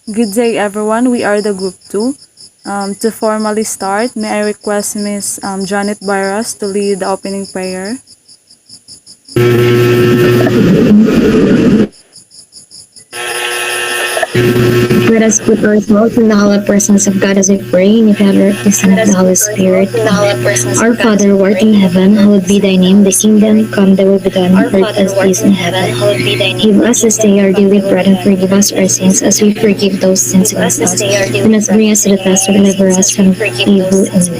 Good day, everyone. We are the Group 2. To formally start, may I request Miss Janet Barras to lead the opening prayer? Let us put ourselves in the hollow presence of God as we pray in the Father, the Son, and the Holy Spirit. Our Father, who art in heaven, hallowed be thy name. The kingdom come, thy will be done on earth as it is in heaven. Give us this day our daily bread, and forgive us our sins as we forgive those sins against us. Do not bring us to the test, but deliver us from evil. Amen.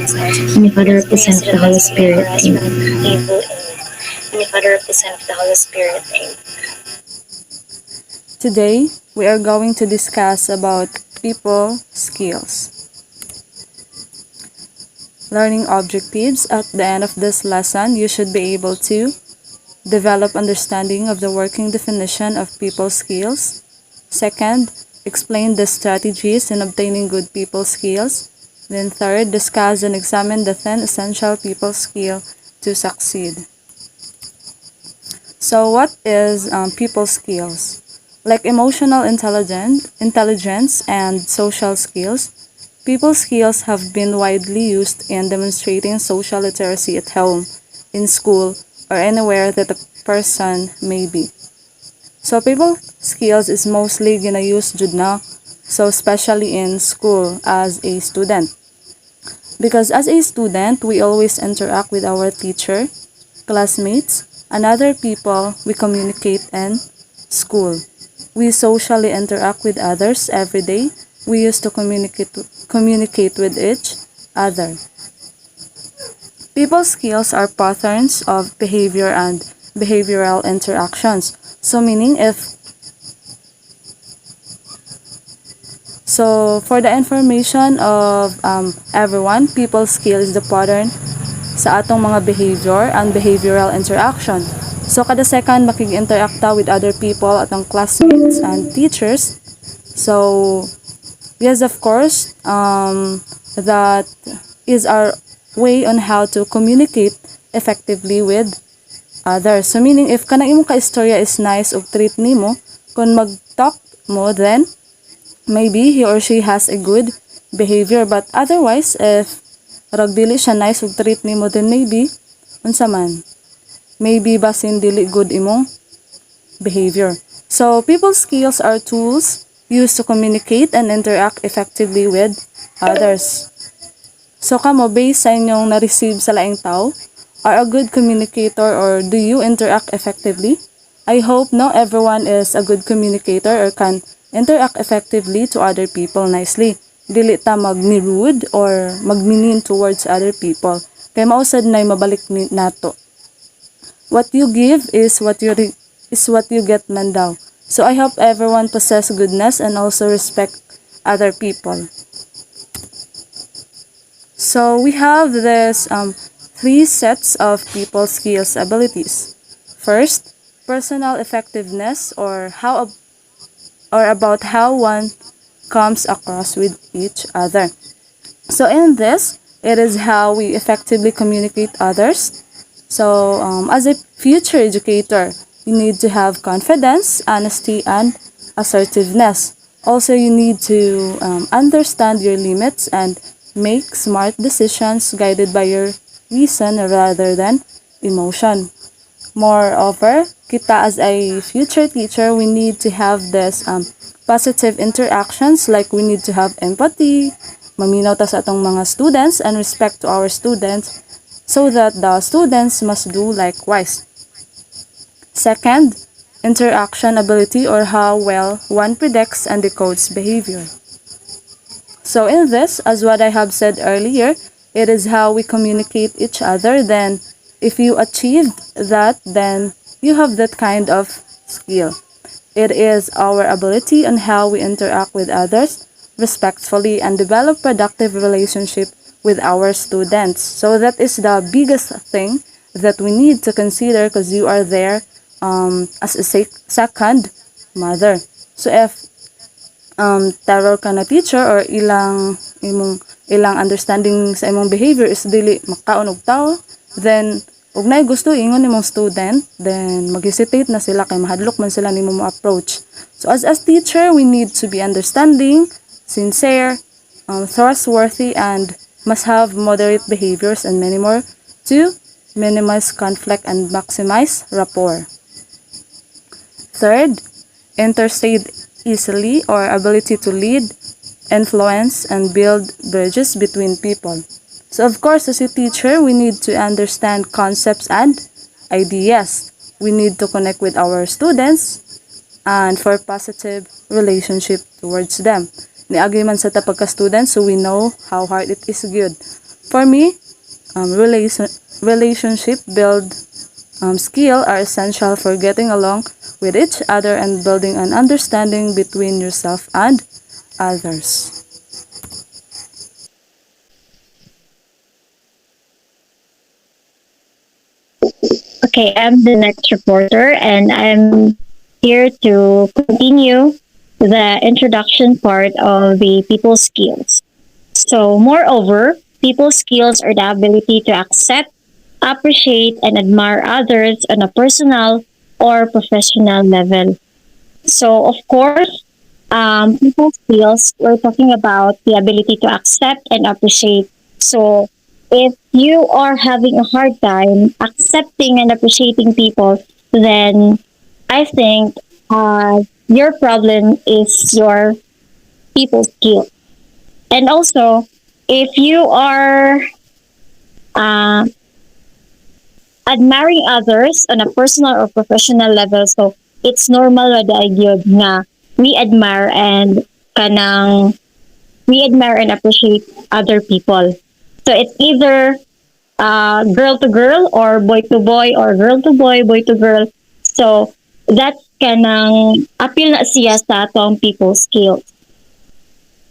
In the Father, of the Son, and of the Holy Spirit. Amen. Today, we are going to discuss about people skills. Learning objectives. At the end of this lesson, you should be able to develop understanding of the working definition of people skills. Second, explain the strategies in obtaining good people skills. Then third, discuss and examine the 10 essential people skill to succeed. So what is people skills? Like emotional intelligence and social skills, people skills have been widely used in demonstrating social literacy at home, in school, or anywhere that a person may be. So people skills is mostly gonna use jud na, so especially in school as a student. Because as a student, we always interact with our teacher, classmates, and other people we communicate in school. We socially interact with others every day. We used to communicate with each other. People skills are patterns of behavior and behavioral interactions. So meaning for the information of everyone, people skill is the pattern sa atong mga behavior and behavioral interaction. So kada second makig-interact ta with other people, atong classmates and teachers. So yes, of course, that is our way on how to communicate effectively with others. So meaning if kanang imong ka-istorya is nice ug treat nimo, kung mag-talk mo, then maybe he or she has a good behavior. But otherwise, if rag dili siya nice ug treat nimo, then maybe unsa man, maybe basin dili good imong behavior. So people skills are tools used to communicate and interact effectively with others. So kamo, based sa inyong na-receive sa laing tao, are a good communicator or do you interact effectively? I hope no everyone is a good communicator or can interact effectively to other people nicely. Dili ta magni-rude or magminin towards other people. Kay mausad na mabalik ni nato. What you give is what you get man daw. So I hope everyone possess goodness and also respect other people. So we have this three sets of people skills abilities. First, personal effectiveness or about how one comes across with each other. So in this, it is how we effectively communicate others. So as a future educator, you need to have confidence, honesty, and assertiveness. Also, you need to understand your limits and make smart decisions guided by your reason rather than emotion. Moreover, kita as a future teacher, we need to have this positive interactions, like we need to have empathy, maminaw ta sa atong mga students and respect to our students so that the students must do likewise. Second, interaction ability or how well one predicts and decodes behavior. So in this, as what I have said earlier, it is how we communicate each other. Then if you achieved that, then you have that kind of skill. It is our ability on how we interact with others respectfully and develop productive relationship with our students. So that is the biggest thing that we need to consider because you are there as a second mother. So if terror ka na teacher or ilang understanding sa imong behavior is dili makaon og tao, then ug nay gusto ingon nimong student, then mag-hesitate na sila kay mahadlok man sila nimo mo approach. So as teacher, we need to be understanding, sincere, trustworthy, and must have moderate behaviors and many more to minimize conflict and maximize rapport. Third, interstate easily or ability to lead, influence, and build bridges between people. So of course, as a teacher, we need to understand concepts and ideas. We need to connect with our students and for positive relationship towards them. Niagi man sa ta pagka-student, so we know how hard it is good. For me, relationship build skill are essential for getting along with each other and building an understanding between yourself and others. Okay, I'm the next reporter, and I'm here to continue the introduction part of the people skills. So, moreover, people skills are the ability to accept, appreciate, and admire others on a personal or professional level. So, of course, people skills, we're talking about the ability to accept and appreciate. So, if you are having a hard time accepting and appreciating people, then I think your problem is your people skill. And also, if you are uh, admiring others on a personal or professional level, so it's normal na idea nga we admire and kanang we admire and appreciate other people. So it's either girl to girl or boy to boy or girl to boy, boy to girl. So that's kanang appeal na siya sa atong people skills.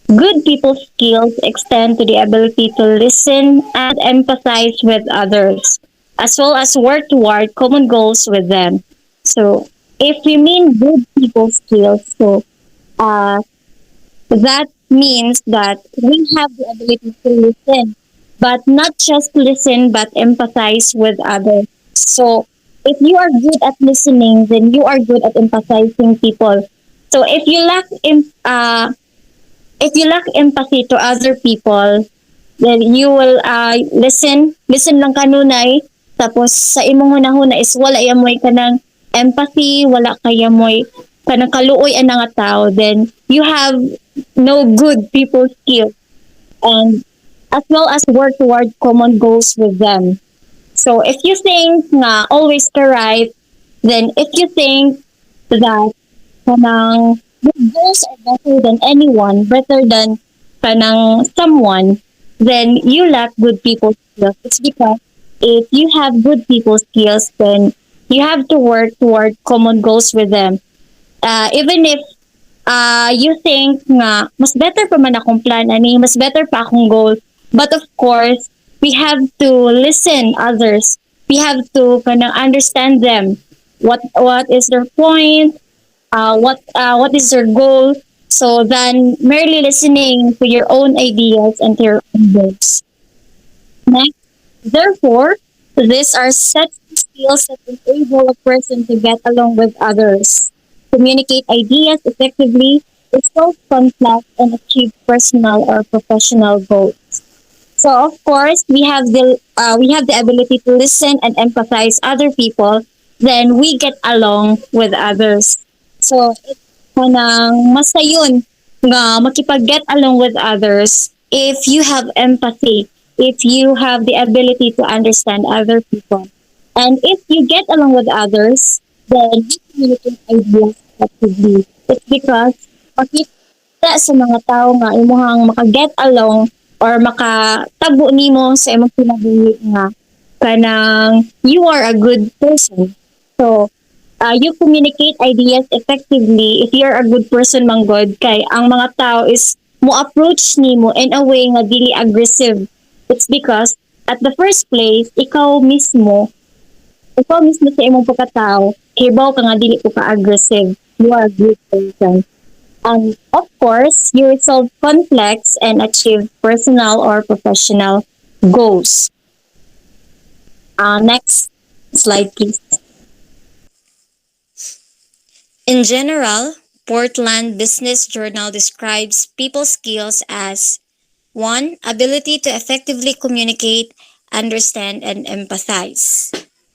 Good people skills extend to the ability to listen and empathize with others, as well as work toward common goals with them. So, if we mean good people skills, so uh, that means that we have the ability to listen, but not just listen, but empathize with others. So, if you are good at listening, then you are good at empathizing people. So, if you lack empathy to other people, then you will listen lang kanunay, tapos sa imong hunahuna is wala yamoy kanang empathy, wala kaya moy kanang kaluoy ang nga tao, then you have no good people skills, and as well as work toward common goals with them. So if you think nga always ka right, then if you think that kanang your goals are better than anyone, better than kanang someone, then you lack good people skills. It's because if you have good people skills, then you have to work toward common goals with them. Even if you think nga mas better pa man akong plan ani, mas better pa akong goal, but of course we have to listen others. We have to kanang understand them. What is their point? What is their goal? So then merely listening to your own ideas and to your own goals. Next, therefore, these are set of skills that enable a person to get along with others, communicate ideas effectively, resolve conflict, and achieve personal or professional goals. So of course, we have the ability to listen and empathize other people. Then we get along with others. So it's kanang masayon nga makipag-get along with others if you have empathy, if you have the ability to understand other people. And if you get along with others, then you communicate ideas effectively. It's because makita sa mga tao nga imuhang maka-get along or makatabo nimo sa imong kinabuhi nga kanang you are a good person. So, you communicate ideas effectively if you're a good person manggod kay ang mga tao is mo approach nimo in a way nga dili aggressive. It's because at the first place ikaw mismo sa imong pagkatao kibaw ka nga dili ko ka aggressive. You are a good person. And of course, you resolve conflicts and achieve personal or professional goals. Next, Slide, please. In general, Portland Business Journal describes people skills as 1. Ability to effectively communicate, understand, and empathize.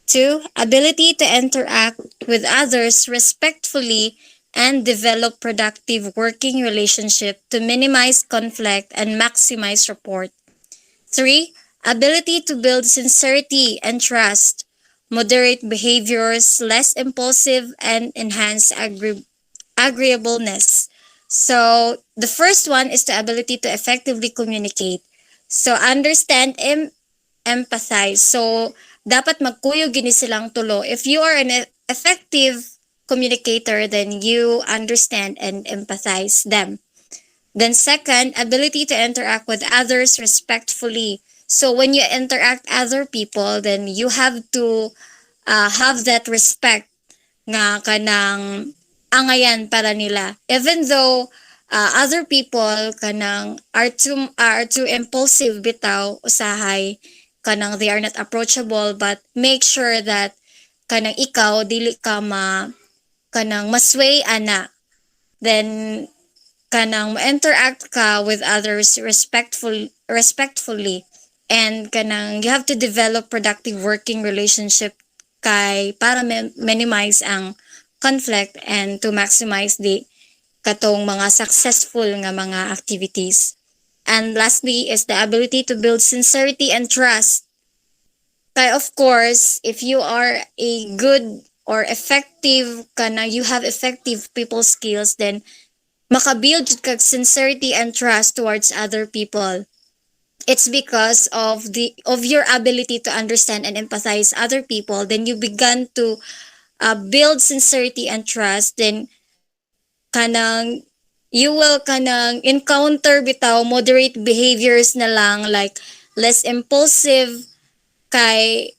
2. Ability to interact with others respectfully and develop productive working relationship to minimize conflict and maximize rapport. 3. Ability to build sincerity and trust, moderate behaviors, less impulsive, and enhance agreeableness. So, the first one is the ability to effectively communicate. So, understand and empathize. So, dapat magkuyog gini silang tulo. If you are an effective communicator, then you understand and empathize them. Then second, ability to interact with others respectfully. So when you interact other people, then you have to have that respect nga kanang angayan para nila. Even though other people kanang are too impulsive bitaw usahay kanang they are not approachable, but make sure that kanang ikaw dili ka kanang masway ana, then kanang interact ka with others respectfully, and kanang you have to develop productive working relationship kay para minimize ang conflict and to maximize the katong mga successful nga mga activities. And lastly is the ability to build sincerity and trust. Kay of course, if you are a good or effective kana you have effective people skills, then makabuild jud kag sincerity and trust towards other people. It's because of your ability to understand and empathize other people, then you began to build sincerity and trust, then kanang you will kanang encounter bitaw moderate behaviors na lang, like less impulsive, kay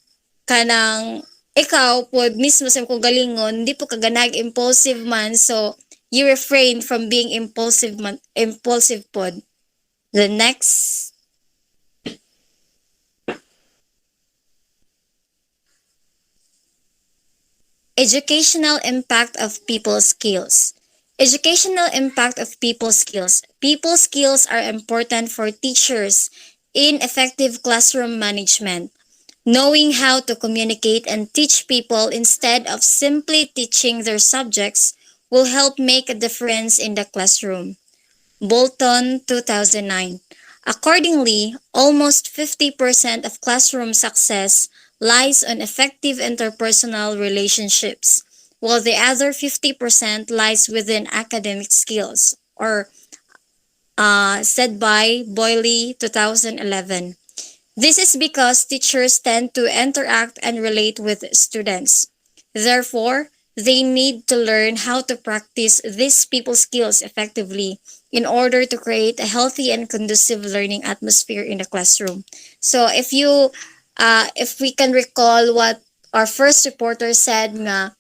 kanang ikaw pod mismo sa kung galingon di po kaganag impulsive man, so you refrain from being impulsive pod. The next, educational impact of people skills. Educational impact of people skills. People skills are important for teachers in effective classroom management. Knowing how to communicate and teach people instead of simply teaching their subjects will help make a difference in the classroom. Bolton, 2009. Accordingly, almost 50% of classroom success lies on effective interpersonal relationships, while the other 50% lies within academic skills, or said by Boyle, 2011. This is because teachers tend to interact and relate with students. Therefore, they need to learn how to practice these people skills effectively in order to create a healthy and conducive learning atmosphere in the classroom. So if we can recall what our first reporter said nga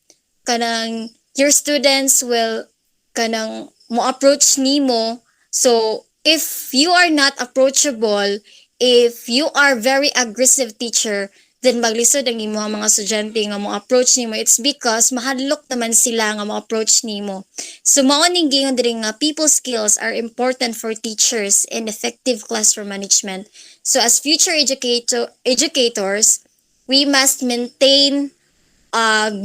kanang your students will kanang mo approach nimo. So if you are not approachable, if you are very aggressive teacher, then maglisod ang imo mga estudyante nga mo approach nimo. It's because mahadlok naman sila nga mo approach nimo. So mao ning gingon diri nga people skills are important for teachers in effective classroom management. So as future educators, we must maintain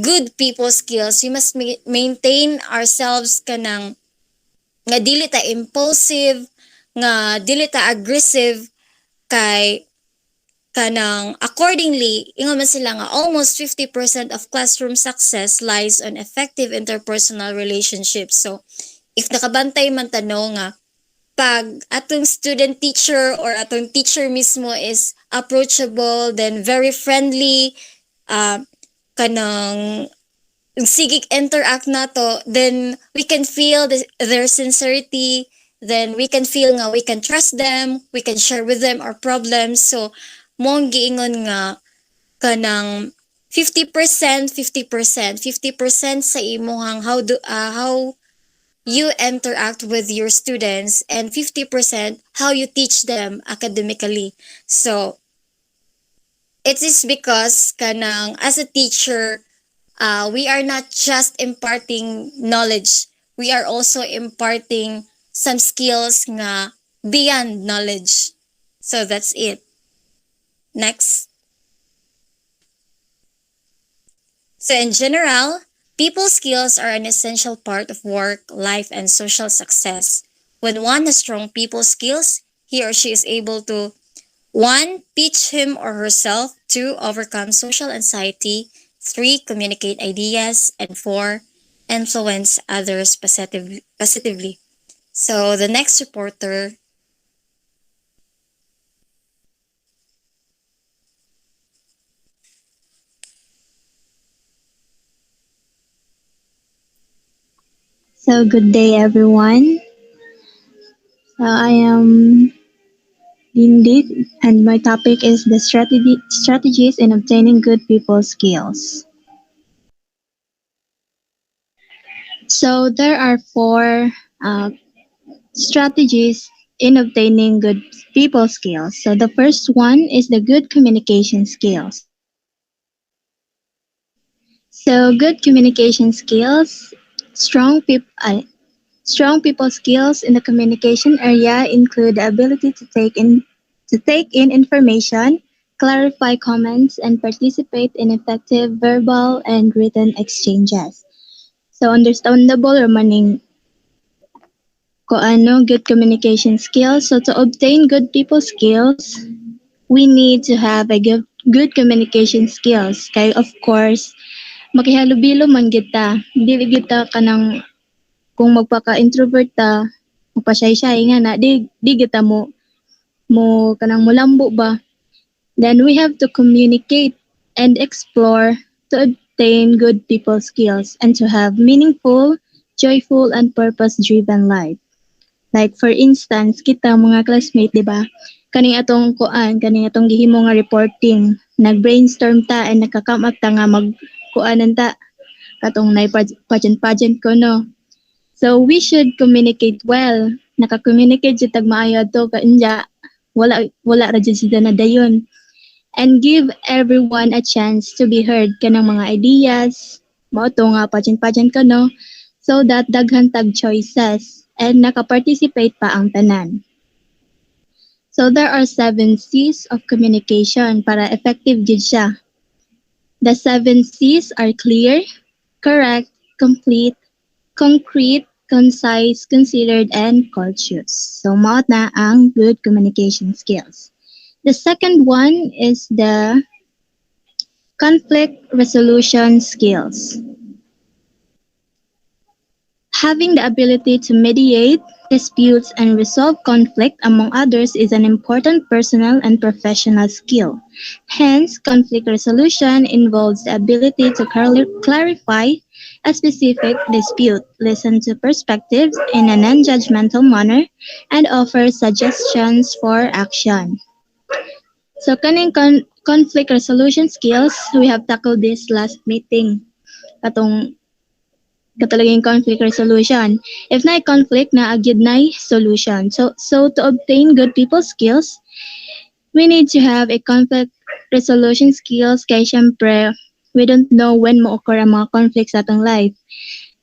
good people skills. We must maintain ourselves kanang nga dili ta impulsive, nga dili ta aggressive, kay kanang accordingly ingon man sila nga almost 50% of classroom success lies on effective interpersonal relationships. So if nakabantay man tanong nga pag atong student teacher or atong teacher mismo is approachable, then very friendly, kanang sigig interact nato, then we can feel their sincerity, then we can feel nga we can trust them, we can share with them our problems. So mong giingon nga kanang 50% 50% 50% sa imong how you interact with your students, and 50% how you teach them academically. So It is because kanang as a teacher, we are not just imparting knowledge. We are also imparting some skills nga beyond knowledge. So that's it. Next. So in general, people skills are an essential part of work, life, and social success. When one has strong people skills, he or she is able to one, teach him or herself; two, overcome social anxiety; three, communicate ideas; and four, influence others positively. So the next reporter. So good day everyone. I am Lindy and my topic is the strategies in obtaining good people skills. So there are four uh, strategies in obtaining good people skills. So the first one is the good communication skills. So good communication skills, strong people strong people skills in the communication area include the ability to take in information, clarify comments, and participate in effective verbal and written exchanges. So understandable or maning ko ano good communication skills. So to obtain good people skills, we need to have a good communication skills. Kay of course, makihalubilo man kita. Dili kita kanang kung magpaka-introvert ta, magpa-shy-shy nga na, di kita mo kanang mulambo ba. Then we have to communicate and explore to obtain good people skills and to have meaningful, joyful, and purpose-driven life. Like for instance, kita mga classmate, di ba? Kaning atong gihimo nga reporting, nag-brainstorm ta and nakakam up ta nga mag-kuanan ta katong nay pageant ko no. So we should communicate well. Naka-communicate jud tag maayo to kanya wala ra jud sila na dayon. And give everyone a chance to be heard kanang mga ideas. Mao to nga pageant ko no. So that daghan tag choices and naka-participate pa ang tanan. So there are 7 C's of communication para effective jud siya. The 7 C's are clear, correct, complete, concrete, concise, considered, and courteous. So, maot na ang good communication skills. The second one is the conflict resolution skills. Having the ability to mediate disputes and resolve conflict among others is an important personal and professional skill. Hence, conflict resolution involves the ability to clarify a specific dispute, listen to perspectives in a non-judgmental manner, and offer suggestions for action. So, kaning conflict resolution skills, we have tackled this last meeting. Katulad conflict resolution. If na conflict na agyud na solution. So to obtain good people skills, we need to have a conflict resolution skills kay syempre we don't know when mo occur ang mga conflicts sa atong life.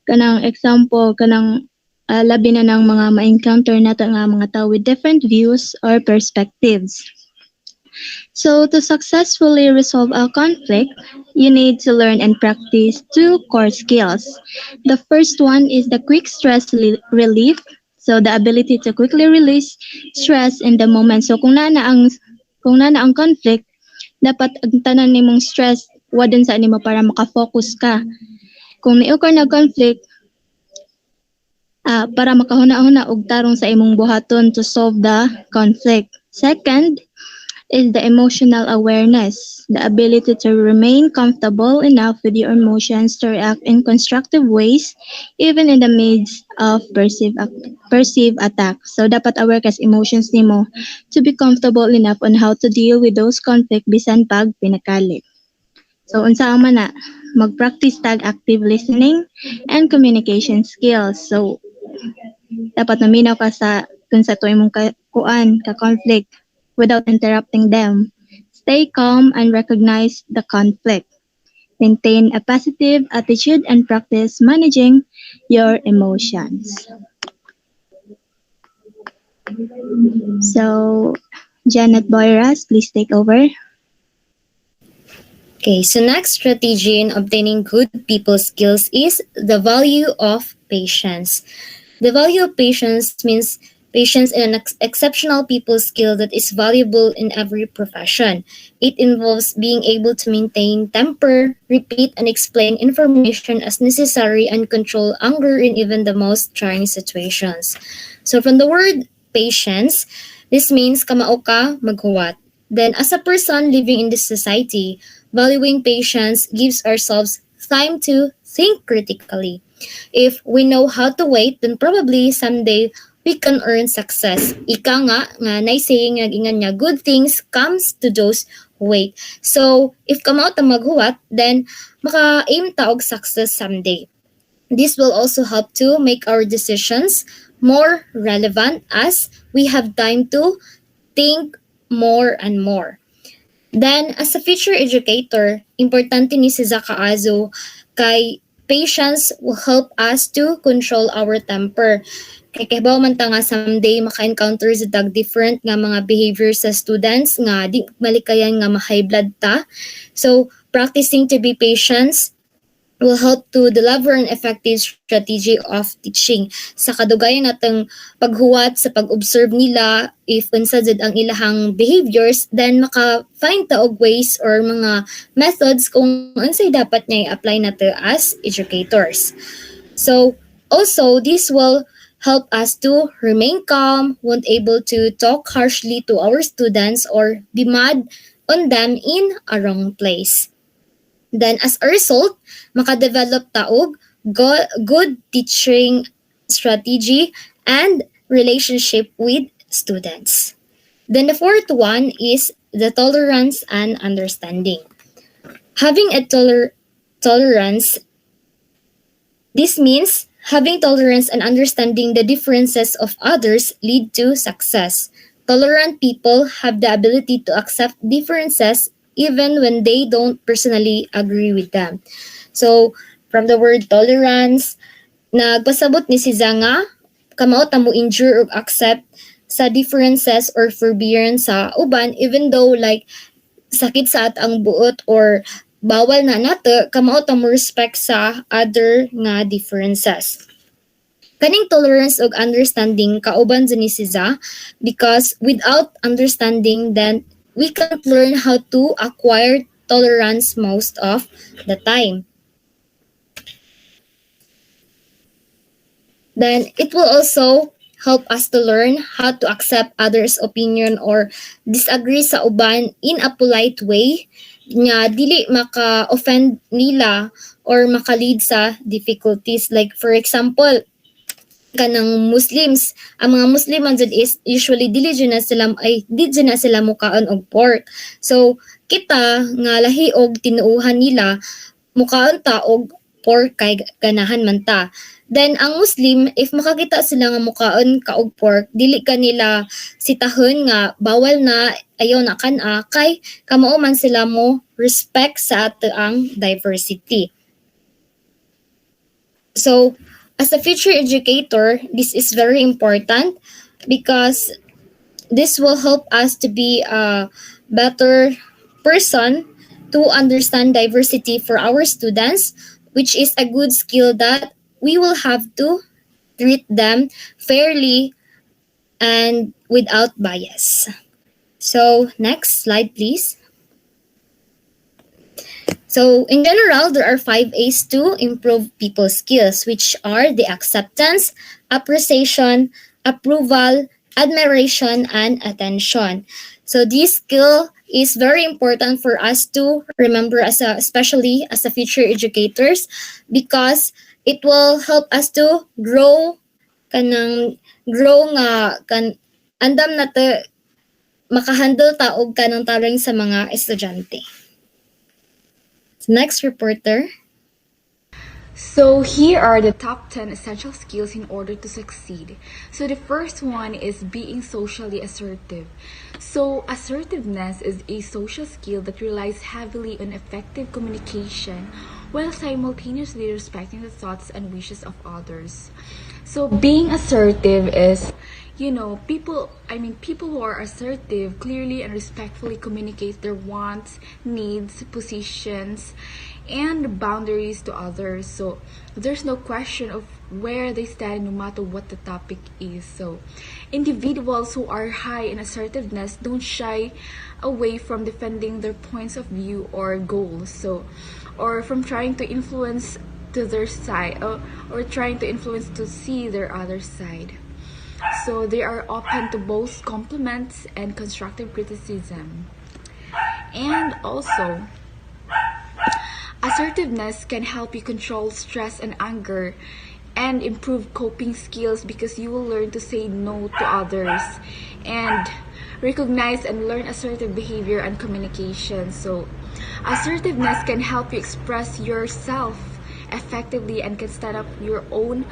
Kanang example, kanang labi na ng mga ma-encounter nato nga mga tao with different views or perspectives. So to successfully resolve a conflict, you need to learn and practice 2 core skills. The first one is the quick stress relief. So the ability to quickly release stress in the moment. So kung na ang conflict, dapat ang tanan nimong stress wadon sa nimo para makafocus ka. Kung ni-occur na conflict, para makahuna-huna og tarong sa imong buhaton to solve the conflict. Second is the emotional awareness, the ability to remain comfortable enough with your emotions to react in constructive ways even in the midst of perceived attack. So dapat aware ka sa emotions nimo to be comfortable enough on how to deal with those conflict bisan pag pinakalit. So unsa man na mag-practice tag active listening and communication skills. So dapat naminaw ka sa kung sa to imong ka conflict without interrupting them. Stay calm and recognize the conflict. Maintain a positive attitude and practice managing your emotions. So, Janet Boyras, please take over. Okay, so next strategy in obtaining good people skills is the value of patience. The value of patience means patience is an exceptional people skill that is valuable in every profession. It involves being able to maintain temper, repeat and explain information as necessary, and control anger in even the most trying situations. So from the word patience, this means kamao ka, maghuwat. Then as a person living in this society, valuing patience gives ourselves time to think critically. If we know how to wait, then probably someday we can earn success. Ika nga naisaying nga gingan niya, good things comes to those who wait. So, if kamao ta maghuwat, then maka-aim ta og success someday. This will also help to make our decisions more relevant as we have time to think more and more. Then, as a future educator, importante ni si Zakaazo kay patience will help us to control our temper. Kay kahibaw man ta nga someday maka-encounter sa different nga mga behaviors sa students nga di malikayan nga ma-high blood ta. So, practicing to be patient will help to deliver an effective strategy of teaching. Sa kadugayan natong paghuwat sa pag-observe nila, if unsa jud ang ilahang behaviors, then maka-find ta og ways or mga methods kung unsay dapat niya i-apply nato as educators. So, also, this will help us to remain calm, won't able to talk harshly to our students or be mad on them in a wrong place. Then as a result, makadevelop ta og good teaching strategy and relationship with students. Then the fourth one is the tolerance and understanding. Having a tolerance, this means having tolerance and understanding the differences of others lead to success. Tolerant people have the ability to accept differences even when they don't personally agree with them. So, from the word tolerance, nagpasabot ni si Zanga, kamao ta mo endure or accept sa differences or forbearance sa uban even though like sakit sa ang buot or bawal na nato, kamao ta mo respect sa other nga differences. Kaning tolerance ug understanding kauban ni si Za because without understanding then we can't learn how to acquire tolerance most of the time. Then it will also help us to learn how to accept others' opinion or disagree sa uban in a polite way nga dili maka-offend nila or maka-lead sa difficulties. Like for example, kanang Muslims, ang mga Muslim man jud is usually dili na sila mukaon og pork. So kita nga lahi og tinuuhan nila mukaon ta og pork kay ganahan man ta. Then ang Muslim, if makakita sila nga mukaon ka og pork, dili kanila sitahon nga bawal na ayaw na kana kay kamao man sila mo respect sa ato ang diversity. So as a future educator, this is very important because this will help us to be a better person to understand diversity for our students, which is a good skill that we will have to treat them fairly and without bias. So, next slide, please. So, in general, there are 5 A's to improve people skills, which are the acceptance, appreciation, approval, admiration, and attention. So, this skill is very important for us to remember especially as a future educators because it will help us to grow andam na to makahandle ta og kanang tarang sa mga estudyante. Next reporter. So here are the top 10 essential skills in order to succeed. So the first one is being socially assertive. So assertiveness is a social skill that relies heavily on effective communication while simultaneously respecting the thoughts and wishes of others. So being assertive is people who are assertive clearly and respectfully communicate their wants, needs, positions, and boundaries to others. So there's no question of where they stand no matter what the topic is. So individuals who are high in assertiveness don't shy away from defending their points of view or goals. So or from trying to influence to their side or trying to influence to see their other side. So they are open to both compliments and constructive criticism. And also, assertiveness can help you control stress and anger and improve coping skills because you will learn to say no to others and recognize and learn assertive behavior and communication. So, assertiveness can help you express yourself effectively and can stand up your own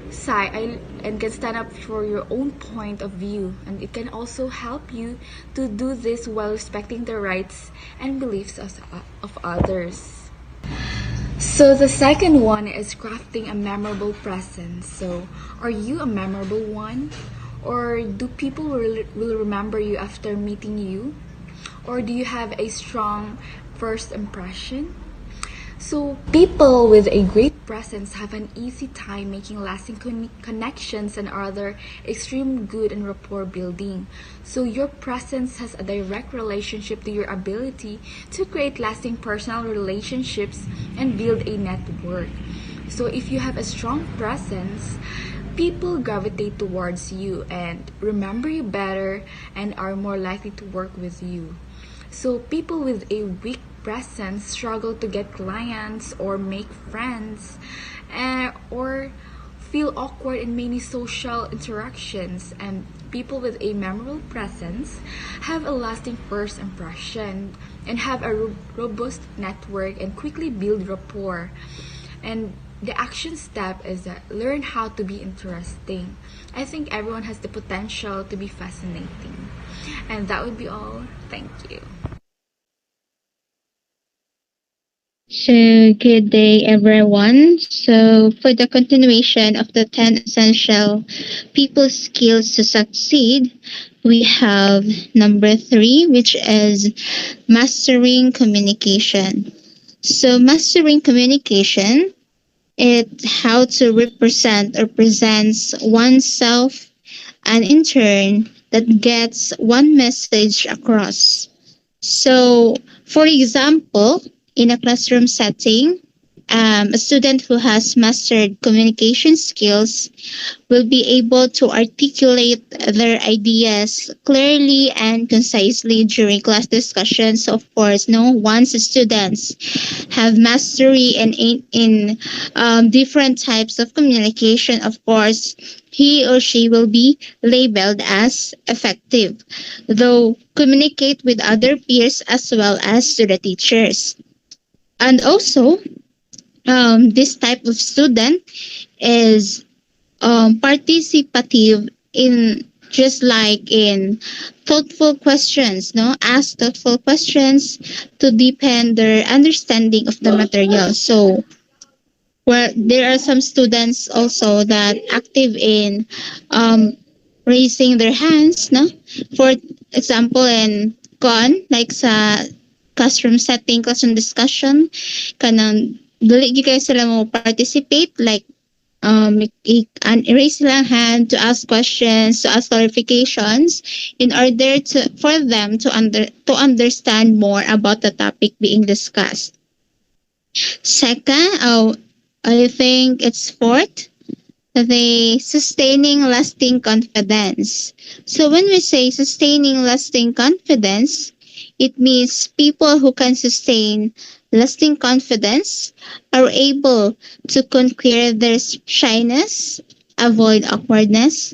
side and can stand up for your own point of view, and it can also help you to do this while respecting the rights and beliefs of others. So the second one is crafting a memorable presence. So are you a memorable one, or do people will remember you after meeting you, or do you have a strong first impression? So people with a great presence have an easy time making lasting connections and are extremely good in rapport building. So your presence has a direct relationship to your ability to create lasting personal relationships and build a network. So if you have a strong presence, people gravitate towards you and remember you better and are more likely to work with you. So people with a weak presence struggle to get clients or make friends or feel awkward in many social interactions, and people with a memorable presence have a lasting first impression and have a robust network and quickly build rapport. And the action step is that learn how to be interesting. I think everyone has the potential to be fascinating. And that would be all. Thank you. So, good day, everyone. So, for the continuation of the 10 essential people skills to succeed, we have number 3, which is mastering communication. So, mastering communication is how to represent or presents oneself, and in turn, that gets one message across. So, for example, in a classroom setting, a student who has mastered communication skills will be able to articulate their ideas clearly and concisely during class discussions. Of course, no, once the students have mastery in different types of communication, of course, he or she will be labeled as effective, though communicate with other peers as well as to the teachers. And also, this type of student is participative in just like in thoughtful questions, no? Ask thoughtful questions to deepen their understanding of the material. So, where there are some students also that active in raising their hands, no? For example, in like sa classroom setting, classroom discussion, kanang dili gyud kayo sila mo participate, like raise lang hand to ask questions, to ask clarifications in order to for them to understand more about the topic being discussed. Second, I think it's fourth, the sustaining lasting confidence. So when we say sustaining lasting confidence, it means people who can sustain lasting confidence are able to conquer their shyness, avoid awkwardness,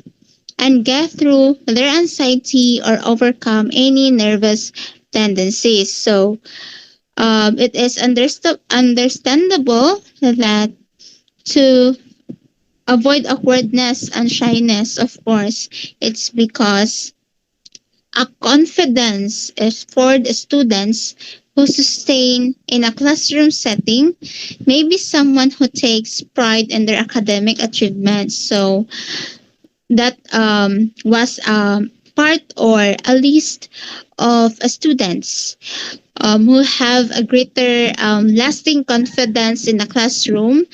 and get through their anxiety or overcome any nervous tendencies. So it is understandable that To avoid awkwardness and shyness, of course, it's because a confidence is for the students who sustain in a classroom setting, maybe someone who takes pride in their academic achievements. So that was part or a list of students who have a greater lasting confidence in the classroom,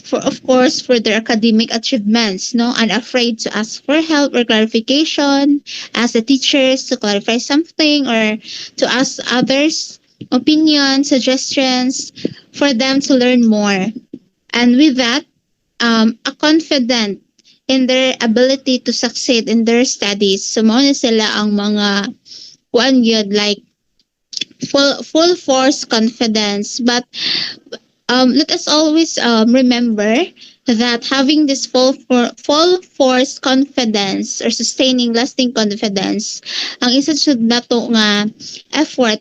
for of course for their academic achievements, no, unafraid to ask for help or clarification, ask the teachers to clarify something, or to ask others opinions, suggestions for them to learn more. And with that, a confident in their ability to succeed in their studies. So, mao na sila ang mga kuan yun, like full force confidence. But let us always remember that having this full force confidence or sustaining lasting confidence, ang isa jud nato nga effort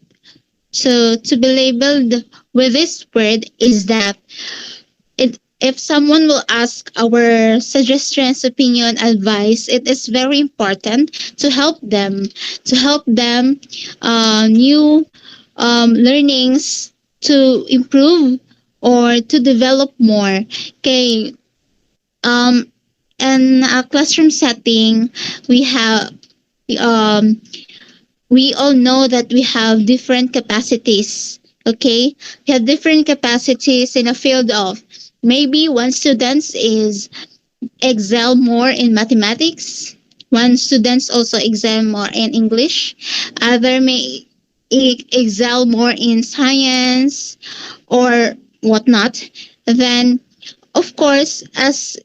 to be labeled with this word is that if someone will ask our suggestions, opinion, advice, it is very important to help them new learnings to improve or to develop more. Okay, um, in a classroom setting, we have um, we all know that we have different capacities. Okay, we have different capacities in a field of, maybe one student is excel more in mathematics, one students also excel more in English, other may excel more in science or whatnot. Then of course, as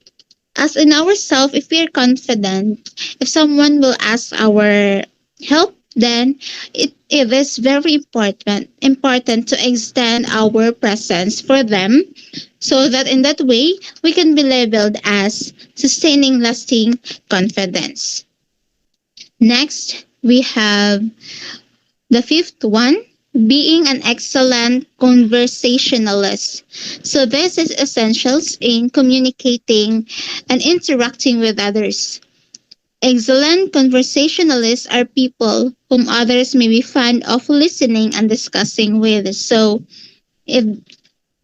in ourselves, if we are confident, if someone will ask our help, then it is very important to extend our presence for them, so that in that way we can be labeled as sustaining lasting confidence. Next, we have the fifth one, being an excellent conversationalist. So this is essentials in communicating and interacting with others. Excellent conversationalists are people whom others may be fond of listening and discussing with. So if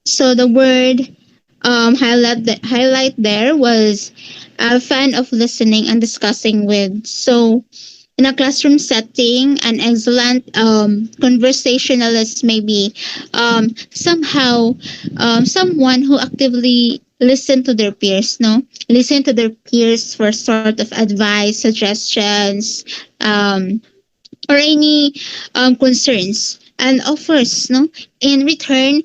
the word highlight there was a fan of listening and discussing with. So in a classroom setting, an excellent conversationalist may be somehow someone who actively listen to their peers, no? Listen to their peers for sort of advice, suggestions, or any concerns, and offers, no, in return,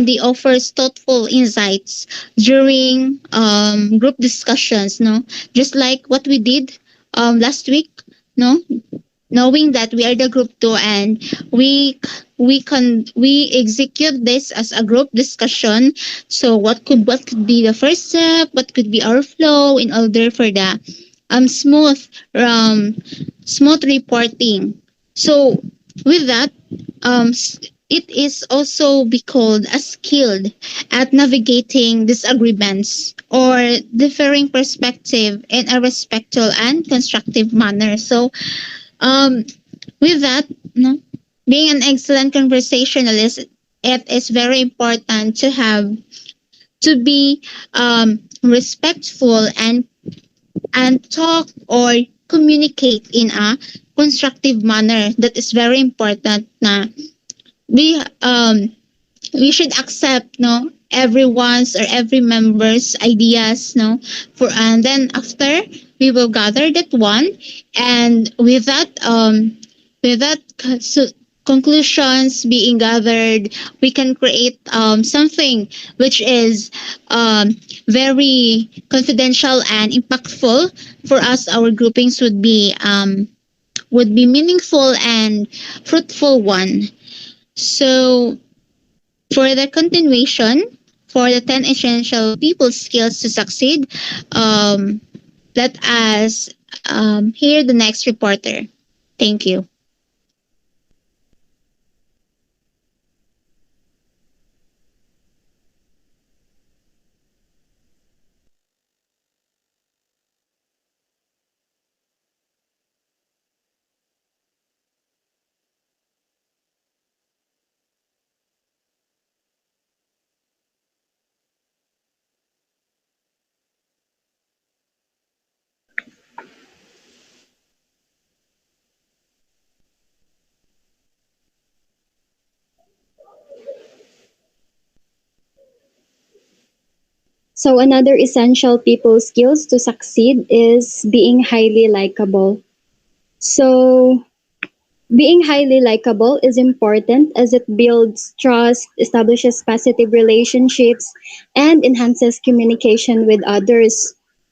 they offers thoughtful insights during group discussions, no, just like what we did last week, no, knowing that we are the group 2, and we execute this as a group discussion. So what could be the first step, what could be our flow in order for the smooth um smooth reporting. So with that, it is also be called as skilled at navigating disagreements or differing perspective in a respectful and constructive manner. So um, with that, no, being an excellent conversationalist, it is very important to be respectful and talk or communicate in a constructive manner. That is very important. Na we we should accept, no, everyone's or every member's ideas, no, for, and then after we will gather that one, and with that conclusions being gathered, we can create something which is very confidential and impactful for us. Our groupings would be meaningful and fruitful one. So for the continuation, for the 10 essential people skills to succeed, let us hear the next reporter. Thank you. So another essential people skills to succeed is being highly likable. So being highly likable is important as it builds trust, establishes positive relationships, and enhances communication with others.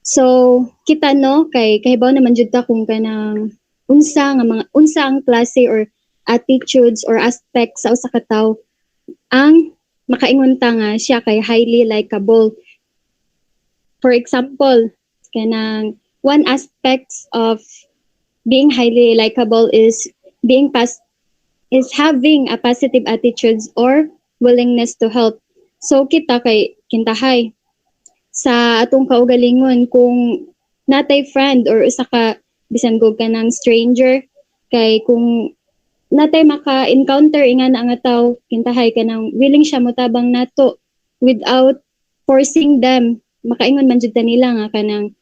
So, kita no kay kahibaw naman jud ta kung kanang unsa ang klase or attitudes or aspects sa usa ka tawo ang makaingon ta nga siya kay highly likable. For example, kanang one aspect of being highly likable is being is having a positive attitudes or willingness to help. So kita kay kintahay sa atong kaugalingon kung natay friend or usa ka bisan gug ka ng stranger kay kung natay maka-encounter inga na nga tawo kintahay ka nang willing siya motabang nato without forcing them makaingon man jud ta nila nga kanang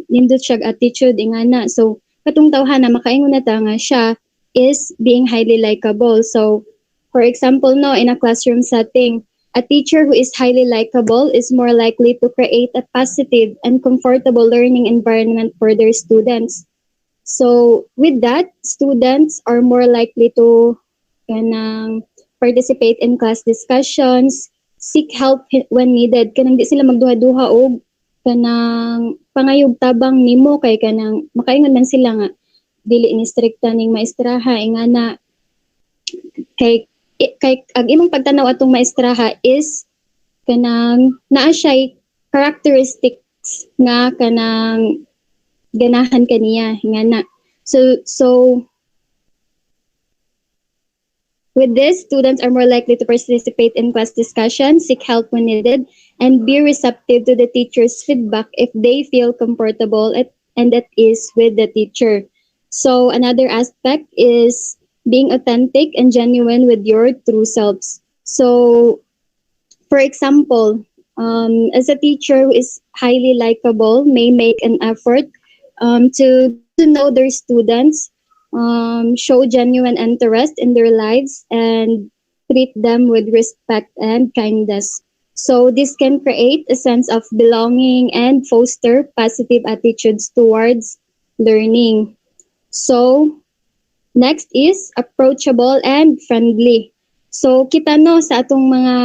nindot siya attitude ingana. So katong tawhana makaingon na ta nga siya is being highly likable. So for example no in a classroom setting, a teacher who is highly likable is more likely to create a positive and comfortable learning environment for their students. So with that, students are more likely to kanang participate in class discussions, seek help when needed. Kanang di sila magduha-duha og kanang pangayog tabang nimo kay kanang makaingon man sila nga dili ni strikta ning maestraha ingana kay ang imong pagtanaw atong maestraha is kanang naa siya characteristics nga kanang ganahan kaniya ingana. So with this, students are more likely to participate in class discussions, seek help when needed, and be receptive to the teacher's feedback if they feel comfortable and at ease with the teacher. So another aspect is being authentic and genuine with your true selves. So, for example, as a teacher who is highly likable, may make an effort to know their students, show genuine interest in their lives, and treat them with respect and kindness. So this can create a sense of belonging and foster positive attitudes towards learning. So next is approachable and friendly. So kita no sa atong mga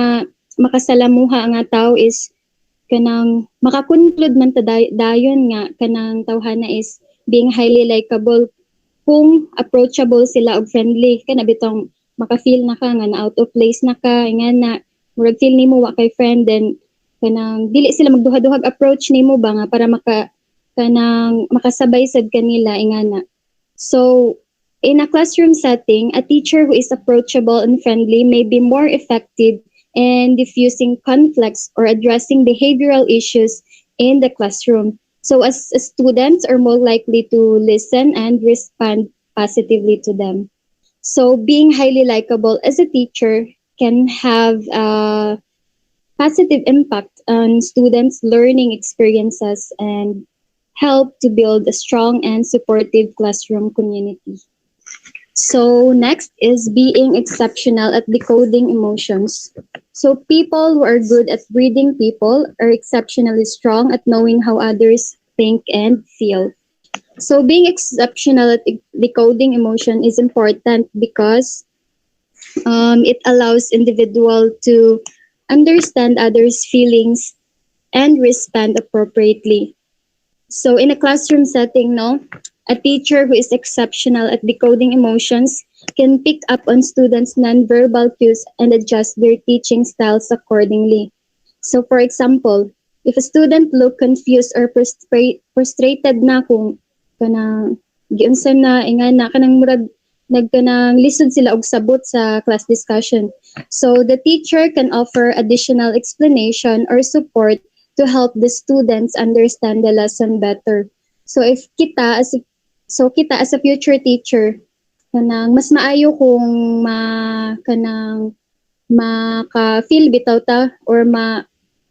makasalamuha nga tao is kanang makakonklud man ta dayon nga kanang tawhana is being highly likable kung approachable sila og friendly kana bitong maka-feel na ka nga na out of place na ka nga na murag feel nimo wa kay friend then kanang dili sila magduha-duhag approach nimo ba nga para kanang makasabay sad kanila ingana. So in a classroom setting, a teacher who is approachable and friendly may be more effective in diffusing conflicts or addressing behavioral issues in the classroom. So as students are more likely to listen and respond positively to them. So being highly likable as a teacher can have a positive impact on students' learning experiences and help to build a strong and supportive classroom community. So next is being exceptional at decoding emotions. So people who are good at reading people are exceptionally strong at knowing how others think and feel. So being exceptional at decoding emotion is important because it allows individual to understand others' feelings and respond appropriately. So in a classroom setting, no, a teacher who is exceptional at decoding emotions can pick up on students' nonverbal cues and adjust their teaching styles accordingly. So for example, if a student look confused or frustrated na kung kanang giunsa na ingana kanang murag nagkanang lisod sila og sabot sa class discussion. So the teacher can offer additional explanation or support to help the students understand the lesson better. So if kita as a future teacher, kanang mas maayo kung kanang maka-feel bitaw ta or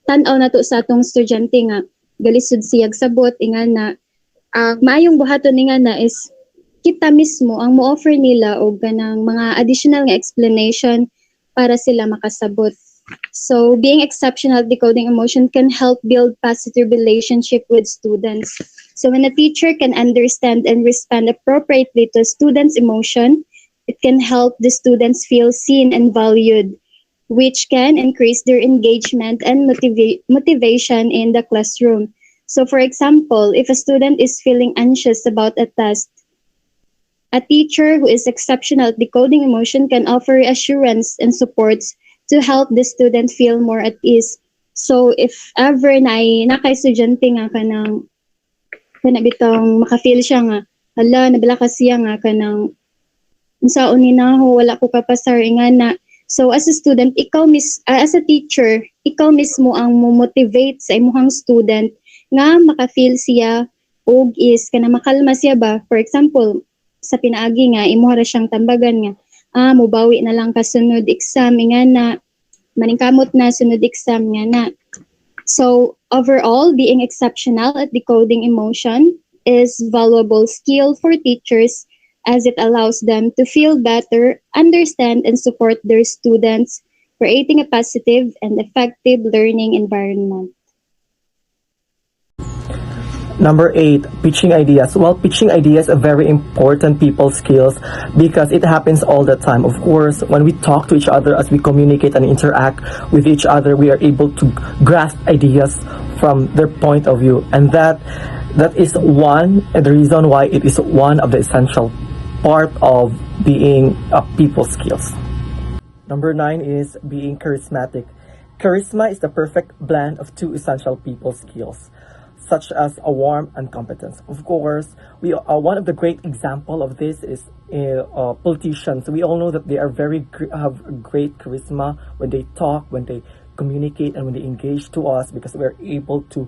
tan-aw nato sa atong estudyante nga galisod siyag sabot ingana maayong buhaton ingana is kita mismo ang mo-offer nila og kanang mga additional nga explanation para sila makasabot. So being exceptional at decoding emotion can help build positive relationship with students. So when a teacher can understand and respond appropriately to a student's emotion, it can help the students feel seen and valued, which can increase their engagement and motivation in the classroom. So for example, if a student is feeling anxious about a test, a teacher who is exceptional at decoding emotion can offer reassurance and supports to help the student feel more at ease. So if ever na naka-estudyante nga kana bitong maka-feel siya nga, hala, nabala kasi nga kanang unsaon ni na ho, wala ko kapasar nga na. So as a student, as a teacher, ikaw mismo ang mo-motivate sa imong student nga maka-feel siya og is kana makalma siya ba. For example, sa pinaagi nga imo ra siyang tambagan nga mobawi na lang ka sunod exam nga na maningkamot na sunod exam nga na. So overall, being exceptional at decoding emotion is valuable skill for teachers as it allows them to feel better, understand and support their students, creating a positive and effective learning environment. Number 8, pitching ideas. Well, pitching ideas are very important people skills because it happens all the time. Of course, when we talk to each other, as we communicate and interact with each other, we are able to grasp ideas from their point of view. And that is the reason why it is one of the essential part of being a people skills. Number 9 is being charismatic. Charisma is the perfect blend of two essential people skills, such as a warmth and competence. Of course, one of the great example of this is politicians. We all know that they are have great charisma when they talk, when they communicate, and when they engage to us, because we are able to,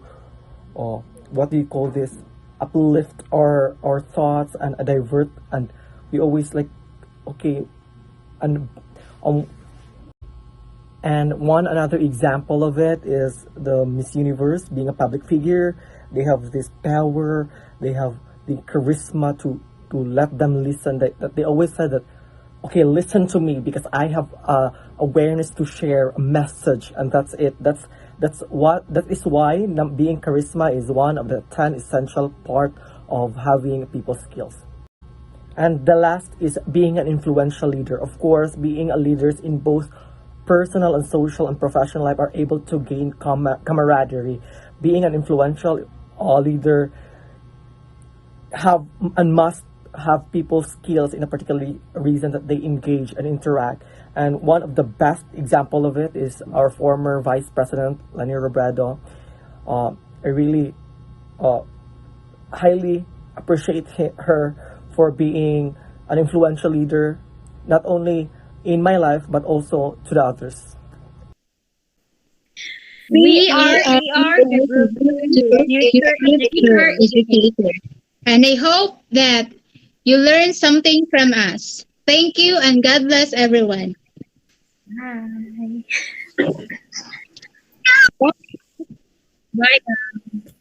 what do you call this, uplift our thoughts and divert, and we always like, okay, and one another example of it is the Miss Universe. Being a public figure, they have this power, they have the charisma to let them listen. That they always said that, okay, listen to me because I have awareness to share a message, and that's it. That is why being charisma is one of the 10 essential part of having people skills. And the last is being an influential leader. Of course, being a leader in both personal and social and professional life are able to gain camaraderie. Being an influential leader must have people skills in a particular reason that they engage and interact. And one of the best example of it is our former Vice President, Leni Robredo. I really highly appreciate her for being an influential leader, not only in my life, but also to the others. We are the group future educator. And I hope that you learn something from us. Thank you and God bless everyone. Bye. Bye.